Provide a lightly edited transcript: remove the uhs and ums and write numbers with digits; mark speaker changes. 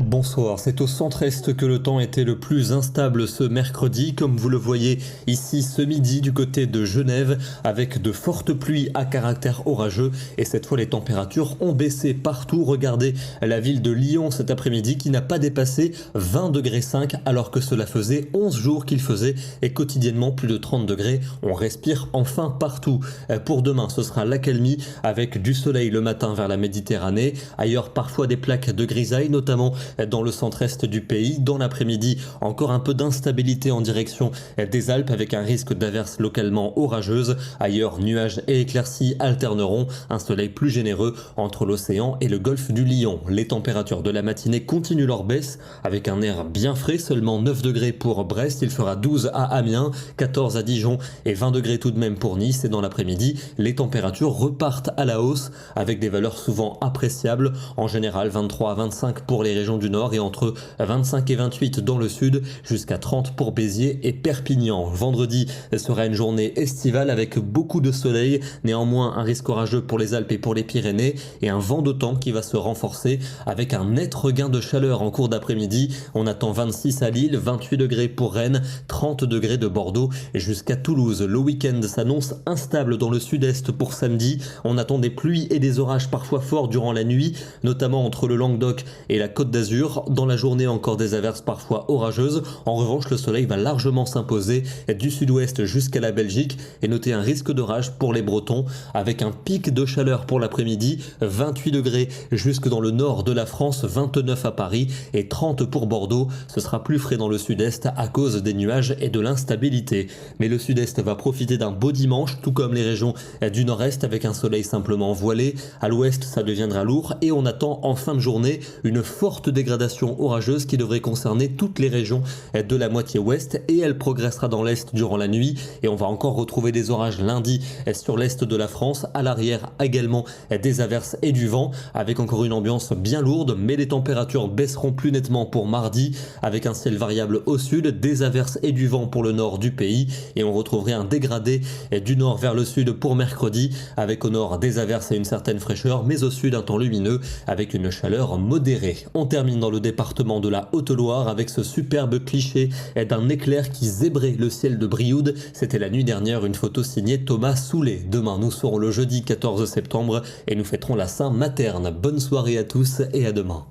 Speaker 1: Bonsoir, c'est au centre-est que le temps était le plus instable ce mercredi, comme vous le voyez ici ce midi du côté de Genève, avec de fortes pluies à caractère orageux et cette fois les températures ont baissé partout. Regardez la ville de Lyon cet après-midi qui n'a pas dépassé 20 degrés 5 alors que cela faisait 11 jours qu'il faisait et quotidiennement plus de 30 degrés. On respire enfin partout. Pour demain, ce sera l'accalmie avec du soleil le matin vers la Méditerranée, ailleurs parfois des plaques de grisaille, notamment dans le centre-est du pays. Dans l'après-midi, encore un peu d'instabilité en direction des Alpes avec un risque d'averses localement orageuses. Ailleurs, nuages et éclaircies alterneront, un soleil plus généreux entre l'océan et le golfe du Lion. Les températures de la matinée continuent leur baisse avec un air bien frais, seulement 9 degrés pour Brest, il fera 12 à Amiens, 14 à Dijon et 20 degrés tout de même pour Nice. Et dans l'après-midi, les températures repartent à la hausse avec des valeurs souvent appréciables, en général 23 à 25 pour les régions du nord et entre 25 et 28 dans le sud, jusqu'à 30 pour Béziers et Perpignan. Vendredi sera une journée estivale avec beaucoup de soleil, néanmoins un risque orageux pour les Alpes et pour les Pyrénées et un vent de temps qui va se renforcer avec un net regain de chaleur en cours d'après-midi. On attend 26 à Lille, 28 degrés pour Rennes, 30 degrés de Bordeaux jusqu'à Toulouse. Le week-end s'annonce instable dans le sud-est pour samedi. On attend des pluies et des orages parfois forts durant la nuit, notamment entre le Languedoc et la Côte d'Azur. Dans la journée, encore des averses parfois orageuses. En revanche, le soleil va largement s'imposer du sud-ouest jusqu'à la Belgique et notez un risque d'orage pour les Bretons avec un pic de chaleur pour l'après-midi, 28 degrés jusque dans le nord de la France, 29 à Paris et 30 pour Bordeaux. Ce sera plus frais dans le sud-est à cause des nuages et de l'instabilité. Mais le sud-est va profiter d'un beau dimanche, tout comme les régions du nord-est avec un soleil simplement voilé. À l'ouest, ça deviendra lourd et on attend en fin de journée une forte dégradation orageuse qui devrait concerner toutes les régions de la moitié ouest et elle progressera dans l'est durant la nuit et on va encore retrouver des orages lundi sur l'est de la France. À l'arrière également des averses et du vent avec encore une ambiance bien lourde, mais les températures baisseront plus nettement pour mardi avec un ciel variable au sud, des averses et du vent pour le nord du pays et on retrouverait un dégradé du nord vers le sud pour mercredi avec au nord des averses et une certaine fraîcheur, mais au sud un temps lumineux avec une chaleur modérée. On termine dans le département de la Haute-Loire avec ce superbe cliché d'un éclair qui zébrait le ciel de Brioude. C'était la nuit dernière, une photo signée Thomas Soulet. Demain, nous serons le jeudi 14 septembre et nous fêterons la Saint-Materne. Bonne soirée à tous et à demain.